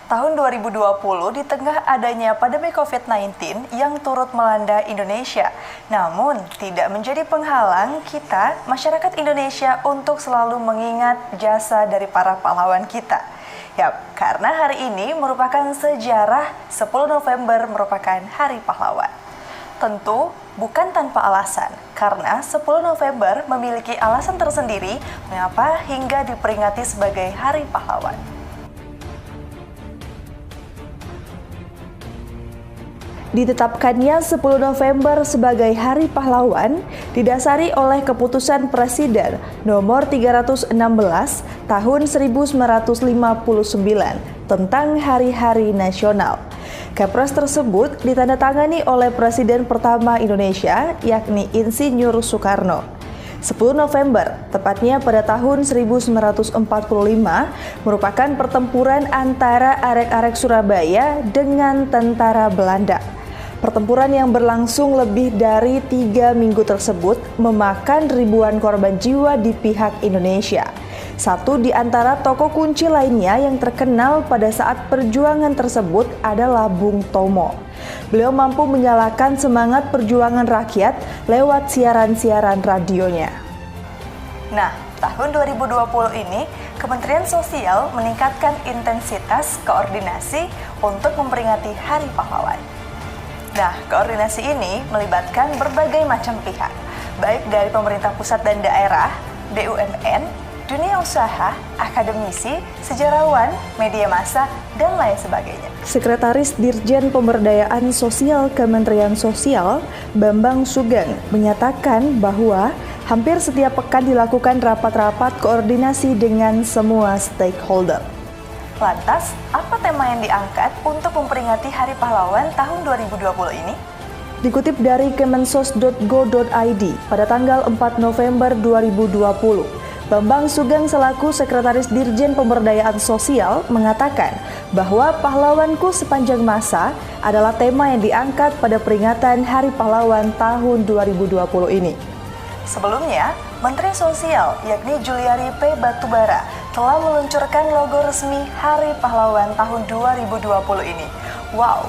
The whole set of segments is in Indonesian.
Tahun 2020 di tengah adanya pandemi COVID-19 yang turut melanda Indonesia. Namun, tidak menjadi penghalang kita, masyarakat Indonesia untuk selalu mengingat jasa dari para pahlawan kita. Yap, karena hari ini merupakan sejarah 10 November merupakan Hari Pahlawan. Tentu bukan tanpa alasan, karena 10 November memiliki alasan tersendiri mengapa hingga diperingati sebagai Hari Pahlawan. Ditetapkannya 10 November sebagai Hari Pahlawan didasari oleh keputusan Presiden nomor 316 tahun 1959 tentang Hari-Hari Nasional. Kepres tersebut ditandatangani oleh Presiden pertama Indonesia, yakni Insinyur Soekarno. 10 November, tepatnya pada tahun 1945, merupakan pertempuran antara arek-arek Surabaya dengan tentara Belanda. Pertempuran yang berlangsung lebih dari 3 minggu tersebut memakan ribuan korban jiwa di pihak Indonesia. Satu di antara tokoh kunci lainnya yang terkenal pada saat perjuangan tersebut adalah Bung Tomo. Beliau mampu menyalakan semangat perjuangan rakyat lewat siaran-siaran radionya. Nah, tahun 2020 ini, Kementerian Sosial meningkatkan intensitas koordinasi untuk memperingati Hari Pahlawan. Nah, koordinasi ini melibatkan berbagai macam pihak, baik dari pemerintah pusat dan daerah, BUMN, dunia usaha, akademisi, sejarawan, media massa, dan lain sebagainya. Sekretaris Dirjen Pemberdayaan Sosial Kementerian Sosial, Bambang Sugeng, menyatakan bahwa hampir setiap pekan dilakukan rapat-rapat koordinasi dengan semua stakeholder. Lantas, apa tema yang diangkat untuk memperingati Hari Pahlawan tahun 2020 ini? Dikutip dari kemensos.go.id pada tanggal 4 November 2020, Bambang Sugeng selaku Sekretaris Dirjen Pemberdayaan Sosial mengatakan bahwa pahlawanku sepanjang masa adalah tema yang diangkat pada peringatan Hari Pahlawan tahun 2020 ini. Sebelumnya, Menteri Sosial yakni Juliari P. Batubara telah meluncurkan logo resmi Hari Pahlawan tahun 2020 ini. Wow!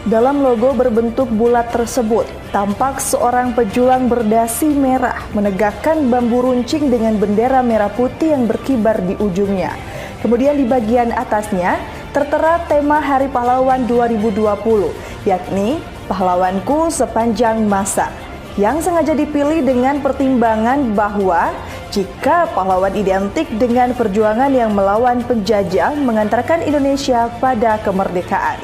Dalam logo berbentuk bulat tersebut, tampak seorang pejuang berdasi merah menegakkan bambu runcing dengan bendera merah putih yang berkibar di ujungnya. Kemudian di bagian atasnya tertera tema Hari Pahlawan 2020, yakni Pahlawanku Sepanjang Masa, yang sengaja dipilih dengan pertimbangan bahwa jika pahlawan identik dengan perjuangan yang melawan penjajah mengantarkan Indonesia pada kemerdekaan.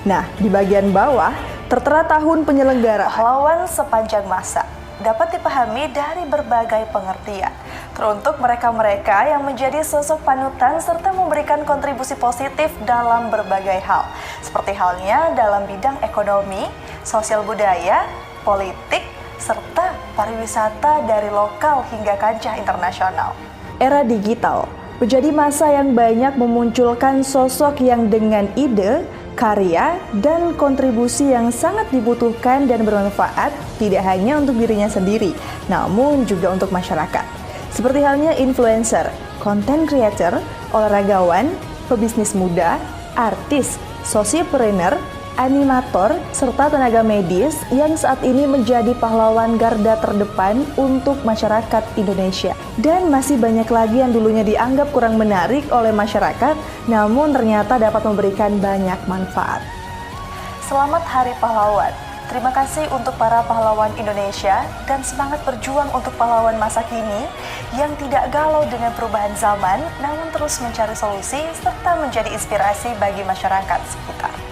Nah, di bagian bawah tertera tahun penyelenggaraan pahlawan sepanjang masa. Dapat dipahami dari berbagai pengertian, teruntuk mereka-mereka yang menjadi sosok panutan serta memberikan kontribusi positif dalam berbagai hal, seperti halnya dalam bidang ekonomi, sosial budaya, politik, serta pariwisata dari lokal hingga kancah internasional. Era digital menjadi masa yang banyak memunculkan sosok yang dengan ide, karya, dan kontribusi yang sangat dibutuhkan dan bermanfaat tidak hanya untuk dirinya sendiri, namun juga untuk masyarakat. Seperti halnya influencer, content creator, olahragawan, pebisnis muda, artis, sosiopreneur, animator, serta tenaga medis yang saat ini menjadi pahlawan garda terdepan untuk masyarakat Indonesia. Dan masih banyak lagi yang dulunya dianggap kurang menarik oleh masyarakat, namun ternyata dapat memberikan banyak manfaat. Selamat Hari Pahlawan. Terima kasih untuk para pahlawan Indonesia dan semangat berjuang untuk pahlawan masa kini yang tidak galau dengan perubahan zaman, namun terus mencari solusi serta menjadi inspirasi bagi masyarakat sekitar.